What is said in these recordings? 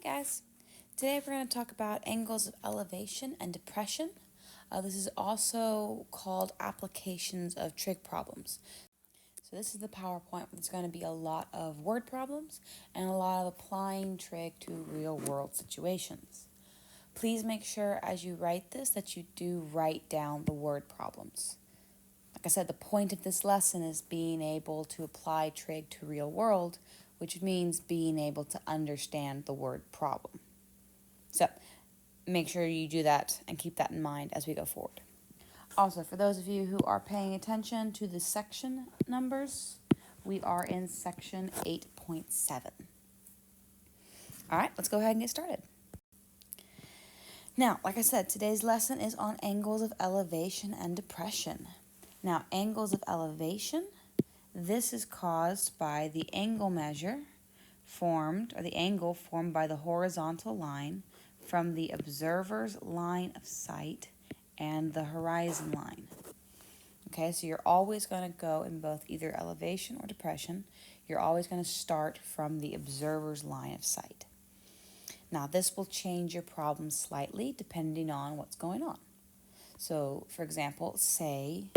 Guys, today we're going to talk about angles of elevation and depression. This is also called applications of trig problems. So this is the PowerPoint. There's going to be a lot of word problems and a lot of applying trig to real world situations. Please make sure as you write this that you do write down the word problems. Like I said, the point of this lesson is being able to apply trig to real world, which means being able to understand the word problem. So make sure you do that and keep that in mind as we go forward. Also, for those of you who are paying attention to the section numbers, we are in section 8.7. All right, let's go ahead and get started. Now, like I said, today's lesson is on angles of elevation and depression. Now, angles of elevation, this is caused by the angle measure formed, or the angle formed by the horizontal line from the observer's line of sight and the horizon line. Okay, so you're always going to go in both either elevation or depression. You're always going to start from the observer's line of sight. Now, this will change your problem slightly depending on what's going on. So, for example, say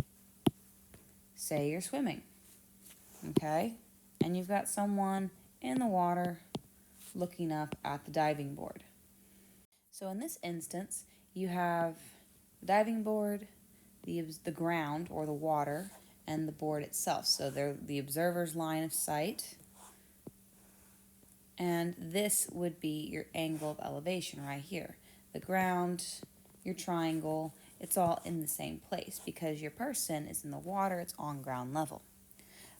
you're swimming, okay? And you've got someone in the water looking up at the diving board. So in this instance, you have the diving board, the ground or the water, and the board itself. So they're the observer's line of sight. And this would be your angle of elevation right here. The ground, your triangle, it's all in the same place because your person is in the water, it's on ground level.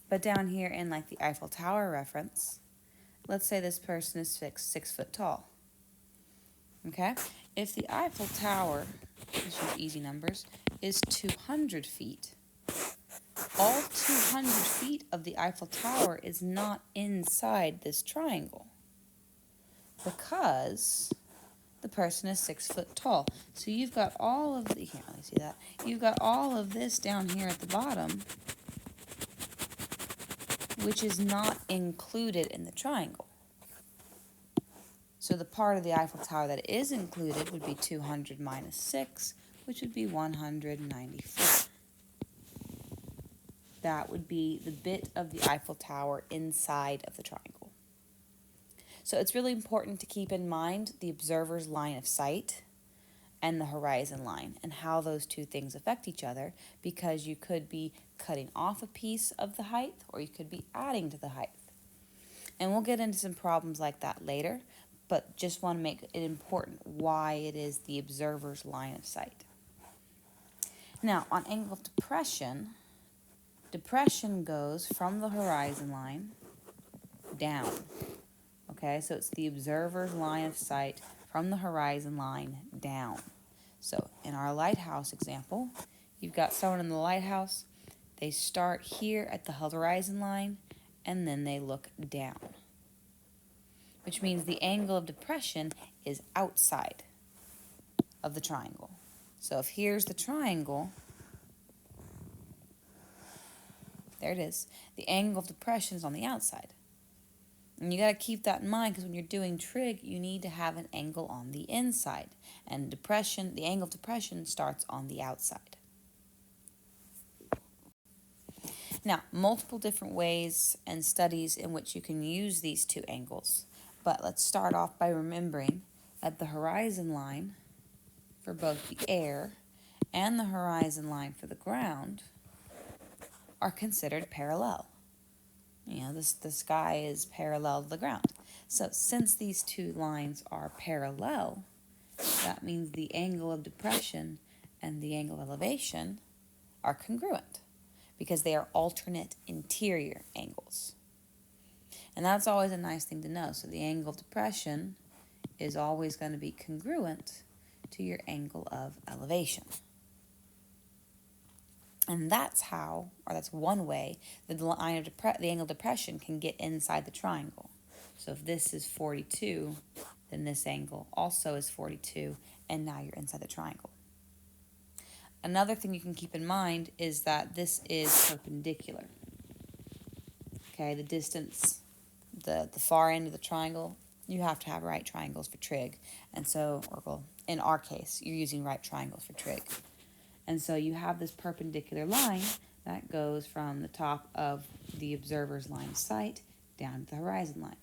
But down here in like the Eiffel Tower reference, let's say this person is 6 foot tall. Okay? If the Eiffel Tower, let's use easy numbers, is 200 feet, all 200 feet of the Eiffel Tower is not inside this triangle because the person is 6 foot tall. So you've got all of the, you can't really see that, you've got all of this down here at the bottom, which is not included in the triangle. So the part of the Eiffel Tower that is included would be 200 minus 6, which would be 194. That would be the bit of the Eiffel Tower inside of the triangle. So it's really important to keep in mind the observer's line of sight and the horizon line and how those two things affect each other, because you could be cutting off a piece of the height or you could be adding to the height. And we'll get into some problems like that later, but just want to make it important why it is the observer's line of sight. Now, on angle of depression, depression goes from the horizon line down. Okay, so it's the observer's line of sight from the horizon line down. So in our lighthouse example, you've got someone in the lighthouse. They start here at the horizon line and then they look down, which means the angle of depression is outside of the triangle. So if here's the triangle, there it is, the angle of depression is on the outside. And you got to keep that in mind because when you're doing trig, you need to have an angle on the inside. And depression, the angle of depression starts on the outside. Now, multiple different ways and studies in which you can use these two angles. But let's start off by remembering that the horizon line for both the air and the horizon line for the ground are considered parallel. You know, the sky is parallel to the ground. So since these two lines are parallel, that means the angle of depression and the angle of elevation are congruent because they are alternate interior angles. And that's always a nice thing to know. So the angle of depression is always going to be congruent to your angle of elevation. And that's how, or that's one way, that the angle of depression can get inside the triangle. So if this is 42, then this angle also is 42, and now you're inside the triangle. Another thing you can keep in mind is that this is perpendicular. Okay, the distance, the far end of the triangle you have to have right triangles for trig. And so, or well, in our case, you're using right triangles for trig. And so you have this perpendicular line that goes from the top of the observer's line of sight down to the horizon line.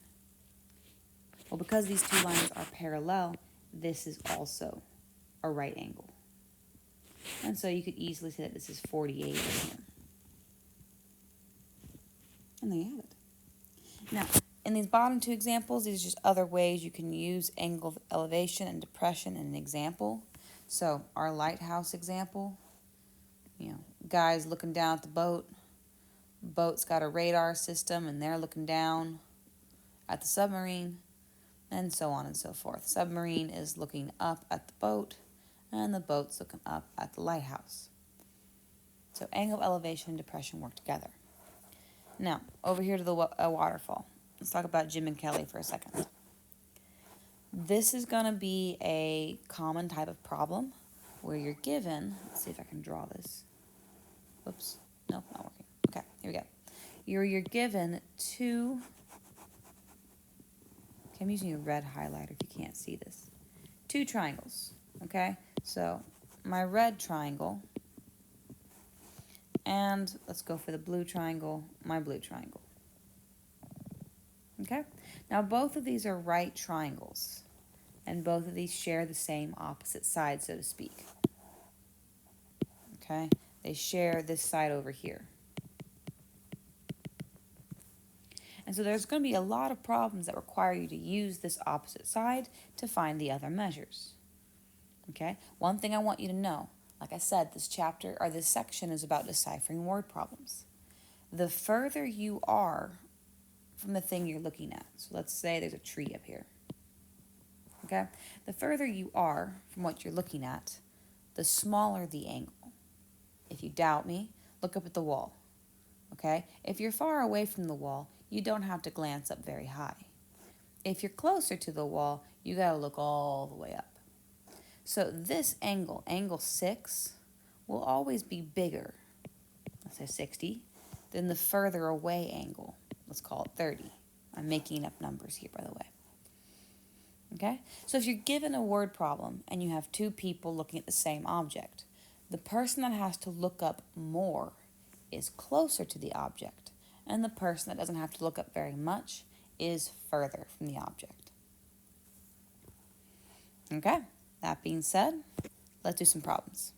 Well, because these two lines are parallel, this is also a right angle. And so you could easily say that this is 48 right here. And there you have it. Now, in these bottom two examples, these are just other ways you can use angle of elevation and depression in an example. So our lighthouse example, guys looking down at the boat. Boat's got a radar system and they're looking down at the submarine, and so on and so forth. Submarine is looking up at the boat and the boat's looking up at the lighthouse. So angle of elevation and depression work together. Now, over here to the waterfall. Let's talk about Jim and Kelly for a second. This is going to be a common type of problem where you're given, let's see if I can draw this. Whoops, nope, not working. Okay, here we go. You're given two, okay, I'm using a red highlighter if you can't see this. Two triangles, okay? So my red triangle, and let's go for the blue triangle, my blue triangle. Okay? Now both of these are right triangles, and both of these share the same opposite side, so to speak. Okay? They share this side over here. And so there's going to be a lot of problems that require you to use this opposite side to find the other measures. Okay? One thing I want you to know, like I said, this chapter or this section is about deciphering word problems. The further you are from the thing you're looking at, so let's say there's a tree up here. Okay? The further you are from what you're looking at, the smaller the angle. If you doubt me, look up at the wall. Okay? If you're far away from the wall, you don't have to glance up very high. If you're closer to the wall, you gotta look all the way up. So this angle, angle 6, will always be bigger, let's say 60, than the further away angle. Let's call it 30. I'm making up numbers here, by the way. Okay? So if you're given a word problem and you have two people looking at the same object, the person that has to look up more is closer to the object, and the person that doesn't have to look up very much is further from the object. Okay, that being said, let's do some problems.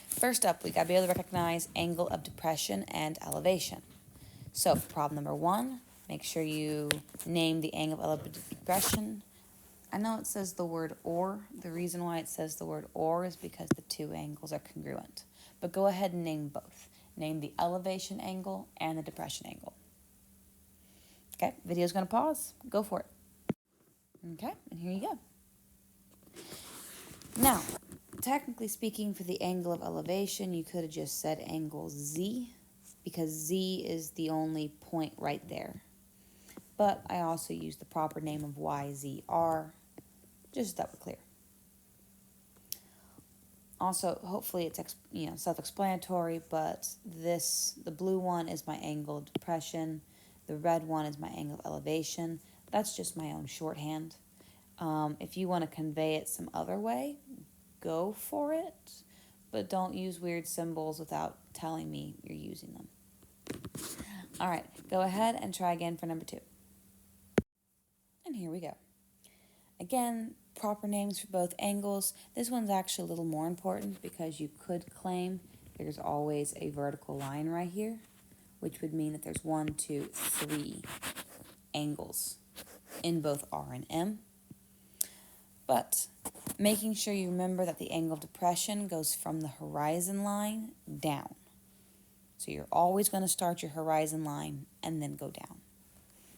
First up, we got to be able to recognize angle of depression and elevation. So problem number 1, make sure you name the angle of depression. I know it says the word or. The reason why it says the word or is because the two angles are congruent. But go ahead and name both. Name the elevation angle and the depression angle. Okay, video's going to pause. Go for it. Okay, and here you go. Now, technically speaking, for the angle of elevation, you could have just said angle Z, because Z is the only point right there. But I also used the proper name of YZR, just so that we're clear. Also, hopefully it's self-explanatory, but the blue one is my angle of depression, the red one is my angle of elevation. That's just my own shorthand. If you want to convey it some other way, go for it, but don't use weird symbols without telling me you're using them. All right, go ahead and try again for number 2. And here we go. Again, proper names for both angles. This one's actually a little more important because you could claim there's always a vertical line right here, which would mean that there's 1, 2, 3 angles in both R and M. But making sure you remember that the angle of depression goes from the horizon line down. So you're always going to start your horizon line and then go down.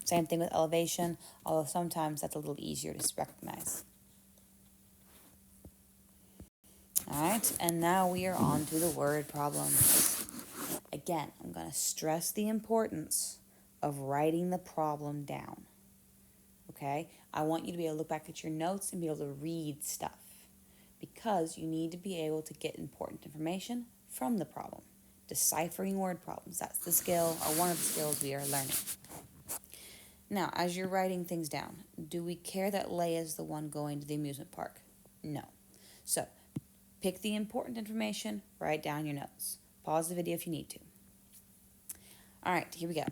Same thing with elevation, although sometimes that's a little easier to recognize. All right, and now we are on to the word problem. Again, I'm going to stress the importance of writing the problem down. Okay? I want you to be able to look back at your notes and be able to read stuff, because you need to be able to get important information from the problem. Deciphering word problems, that's the skill, or one of the skills we are learning. Now, as you're writing things down, do we care that Leia is the one going to the amusement park? No. So, pick the important information, write down your notes. Pause the video if you need to. All right, here we go.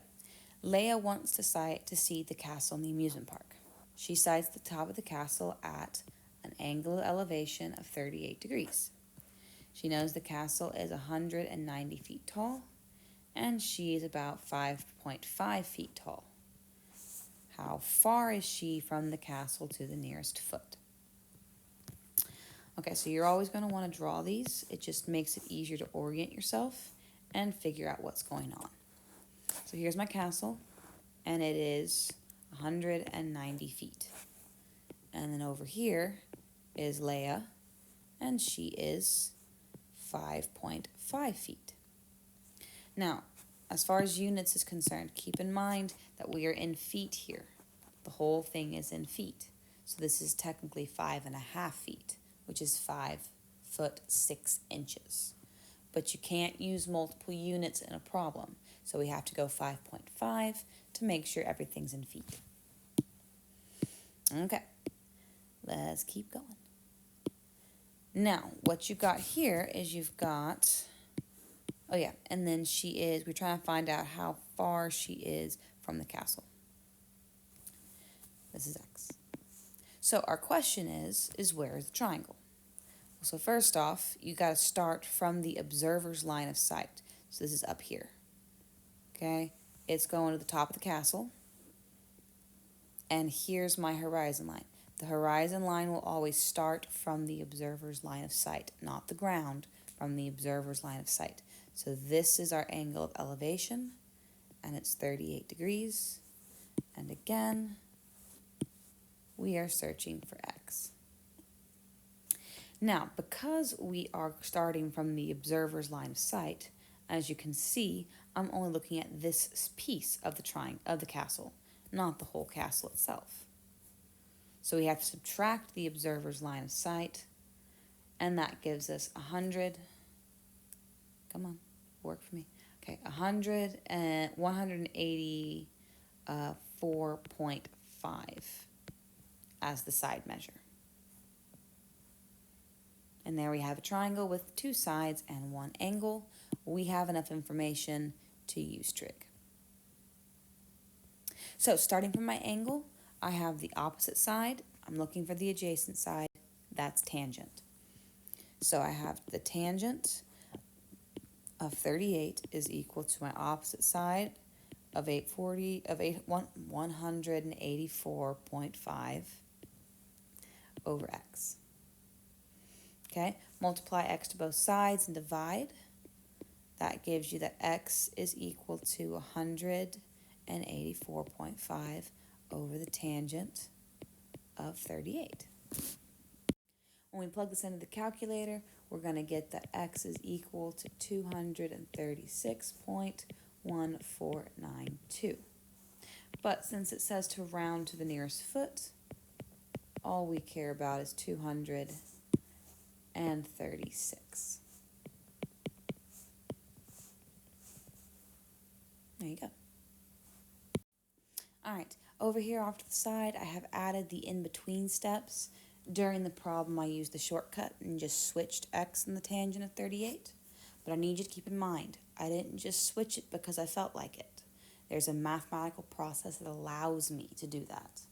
Leia wants to see the castle in the amusement park. She sights the top of the castle at an angle of elevation of 38 degrees. She knows the castle is 190 feet tall, and she is about 5.5 feet tall. How far is she from the castle to the nearest foot? Okay, so you're always going to want to draw these. It just makes it easier to orient yourself and figure out what's going on. So here's my castle, and it is 190 feet. And then over here is Leia, and she is 5.5 feet. Now, as far as units is concerned, keep in mind that we are in feet here. The whole thing is in feet. So this is technically 5.5 feet, which is 5 foot 6 inches. But you can't use multiple units in a problem. So we have to go 5.5 to make sure everything's in feet. Okay, let's keep going. Now, what you've got here is you've got, oh yeah, and then we're trying to find out how far she is from the castle. This is X. So our question is where is the triangle? So first off, you got to start from the observer's line of sight. So this is up here. Okay, it's going to the top of the castle. And here's my horizon line. The horizon line will always start from the observer's line of sight, not the ground, from the observer's line of sight. So this is our angle of elevation, and it's 38 degrees. And again, we are searching for X. Now, because we are starting from the observer's line of sight, as you can see, I'm only looking at this piece of the castle, not the whole castle itself. So we have to subtract the observer's line of sight, and that gives us 100. Come on, work for me. Okay, 184.5 as the side measure. And there we have a triangle with 2 sides and 1 angle. We have enough information to use trig. So starting from my angle, I have the opposite side. I'm looking for the adjacent side. That's tangent. So I have the tangent of 38 is equal to my opposite side of 184.5 over X. Okay, multiply X to both sides and divide. That gives you that X is equal to 184.5 over the tangent of 38. When we plug this into the calculator, we're going to get that X is equal to 236.1492. But since it says to round to the nearest foot, all we care about is 236. There you go. All right, over here off to the side, I have added the in-between steps. During the problem, I used the shortcut and just switched X in the tangent of 38. But I need you to keep in mind, I didn't just switch it because I felt like it. There's a mathematical process that allows me to do that.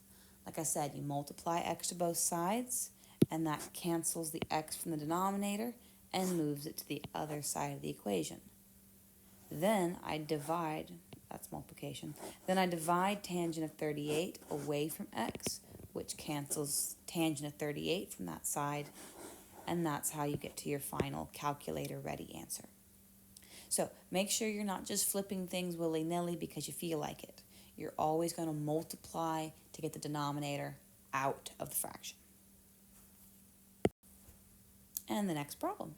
Like I said, you multiply X to both sides, and that cancels the X from the denominator and moves it to the other side of the equation. Then I divide, that's multiplication, then I divide tangent of 38 away from X, which cancels tangent of 38 from that side, and that's how you get to your final calculator-ready answer. So make sure you're not just flipping things willy-nilly because you feel like it. You're always going to multiply to get the denominator out of the fraction. And the next problem.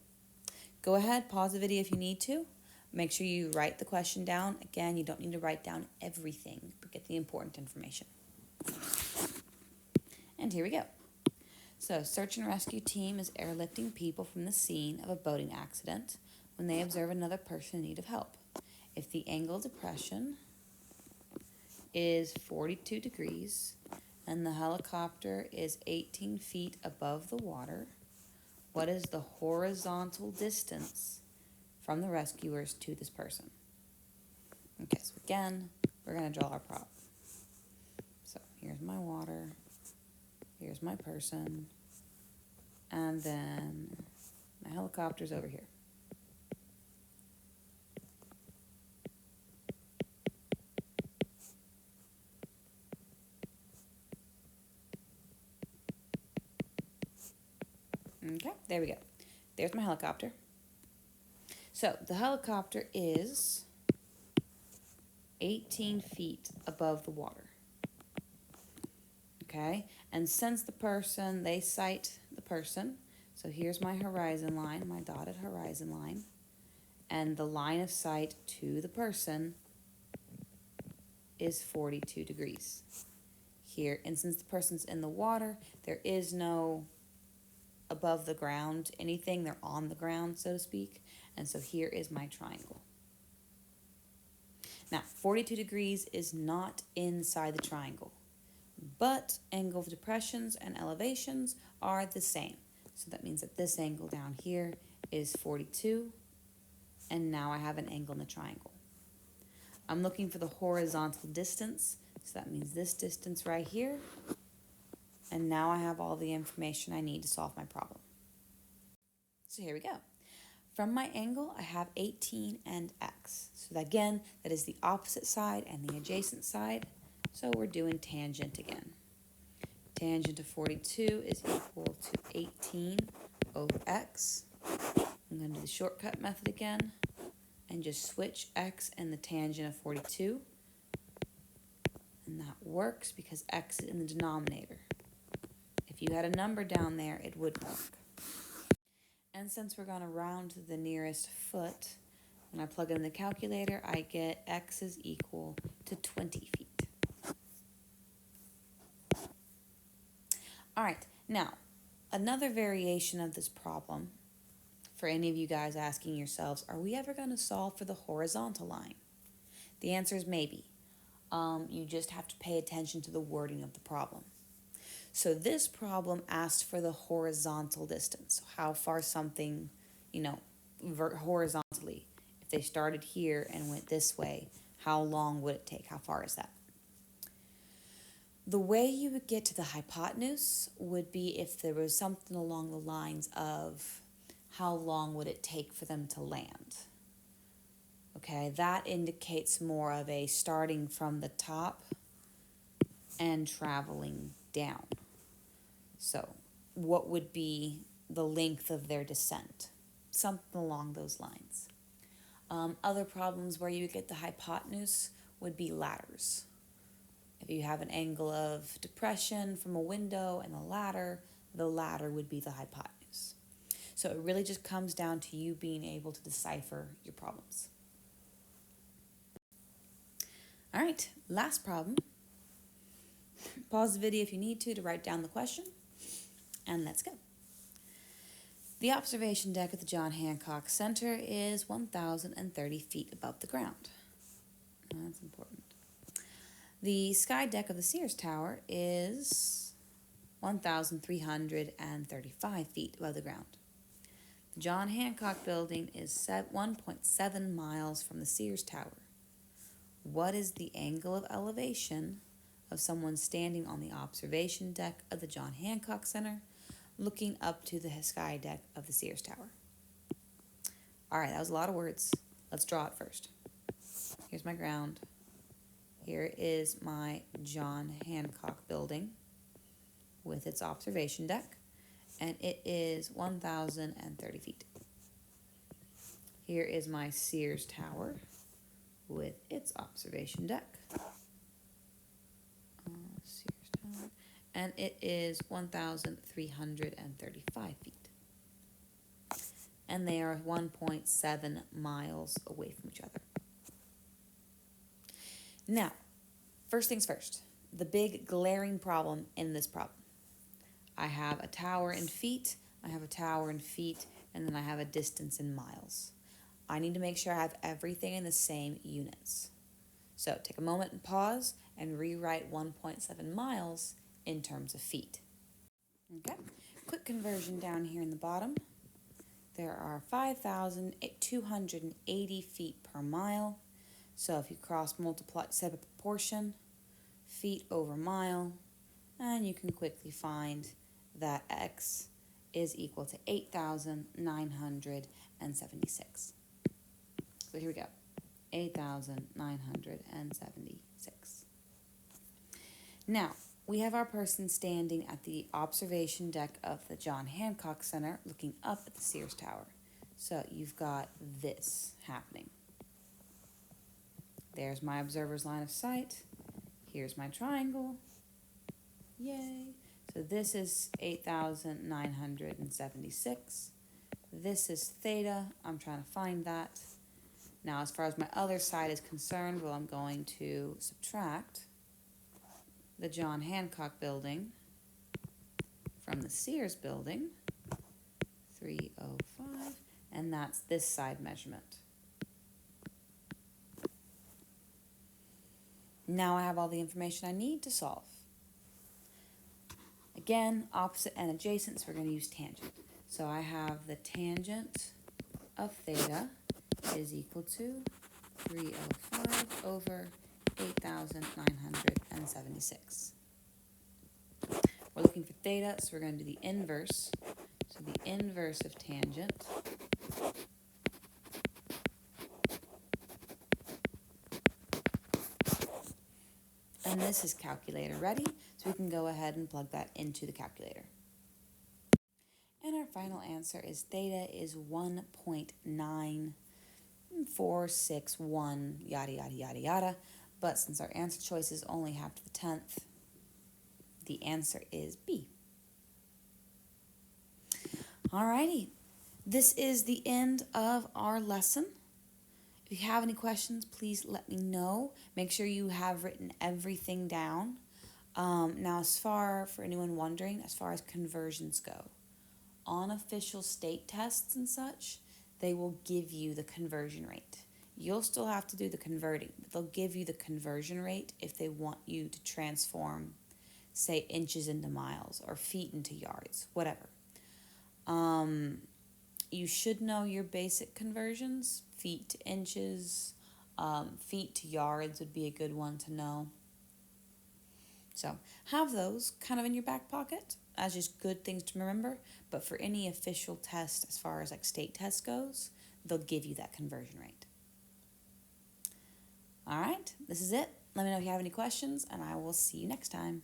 Go ahead, pause the video if you need to. Make sure you write the question down. Again, you don't need to write down everything, but get the important information. And here we go. So, search and rescue team is airlifting people from the scene of a boating accident when they observe another person in need of help. If the angle of depression is 42 degrees and the helicopter is 18 feet above the water, what is the horizontal distance from the rescuers to this person? Okay, so again, we're going to draw our problem. So here's my water, here's my person, and then my helicopter's over here. Okay, there we go. There's my helicopter. So the helicopter is 18 feet above the water. Okay, and since they sight the person, so here's my horizon line, my dotted horizon line, and the line of sight to the person is 42 degrees. Here, and since the person's in the water, there is no above the ground anything, they're on the ground, so to speak, and so here is my triangle. Now, 42 degrees is not inside the triangle, but angle of depressions and elevations are the same. So that means that this angle down here is 42, and now I have an angle in the triangle. I'm looking for the horizontal distance, so that means this distance right here, and now I have all the information I need to solve my problem. So here we go. From my angle, I have 18 and x. So that, again, that is the opposite side and the adjacent side. So we're doing tangent again. Tangent of 42 is equal to 18 over x. I'm going to do the shortcut method again and just switch x and the tangent of 42. And that works because x is in the denominator. If you had a number down there, it wouldn't work. And since we're going to round to the nearest foot, when I plug in the calculator, I get x is equal to 20 feet. All right, now, another variation of this problem, for any of you guys asking yourselves, are we ever going to solve for the horizontal line? The answer is maybe. You just have to pay attention to the wording of the problem. So this problem asked for the horizontal distance, how far something, horizontally. If they started here and went this way, how long would it take? How far is that? The way you would get to the hypotenuse would be if there was something along the lines of how long would it take for them to land. Okay, that indicates more of a starting from the top and traveling down. So what would be the length of their descent? Something along those lines. Other problems where you would get the hypotenuse would be ladders. If you have an angle of depression from a window and the ladder would be the hypotenuse. So it really just comes down to you being able to decipher your problems. All right, last problem. Pause the video if you need to write down the question, and let's go. The observation deck at the John Hancock Center is 1,030 feet above the ground. That's important. The sky deck of the Sears Tower is 1,335 feet above the ground. The John Hancock Building is 1.7 miles from the Sears Tower. What is the angle of elevation of someone standing on the observation deck of the John Hancock Center looking up to the sky deck of the Sears Tower? All right, that was a lot of words. Let's draw it first. Here's my ground. Here is my John Hancock Building with its observation deck, and it is 1,030 feet. Here is my Sears Tower with its observation deck. Sears Tower, and it is 1,335 feet. And they are 1.7 miles away from each other. Now, first things first, the big glaring problem in this problem. I have a tower in feet, and then I have a distance in miles. I need to make sure I have everything in the same units. So take a moment and pause and rewrite 1.7 miles in terms of feet. Okay, quick conversion down here in the bottom. There are 5,280 feet per mile. So if you multiply, set a proportion, feet over mile, and you can quickly find that x is equal to 8,976. So here we go, 8,976. Now, we have our person standing at the observation deck of the John Hancock Center looking up at the Sears Tower. So you've got this happening. There's my observer's line of sight. Here's my triangle. Yay. So this is 8,976. This is theta. I'm trying to find that. Now, as far as my other side is concerned, well, I'm going to subtract the John Hancock building from the Sears building, 305, and that's this side measurement. Now I have all the information I need to solve. Again, opposite and adjacent, so we're going to use tangent. So I have the tangent of theta is equal to 305 over 8,976. We're looking for theta, so we're going to do the inverse. So the inverse of tangent and this is calculator ready, so we can go ahead and plug that into the calculator. And our final answer is theta is 1.9461, yada, yada, yada, yada. But since our answer choices only have to the 10th, the answer is B. Alrighty, this is the end of our lesson. If you have any questions, please let me know. Make sure you have written everything down. Now, for anyone wondering, as far as conversions go, on official state tests and such, they will give you the conversion rate. You'll still have to do the converting, but they'll give you the conversion rate if they want you to transform, say, inches into miles or feet into yards, whatever. You should know your basic conversions. Feet to inches, feet to yards would be a good one to know. So have those kind of in your back pocket as just good things to remember. But for any official test, as far as like state test goes, they'll give you that conversion rate. All right, this is it. Let me know if you have any questions, and I will see you next time.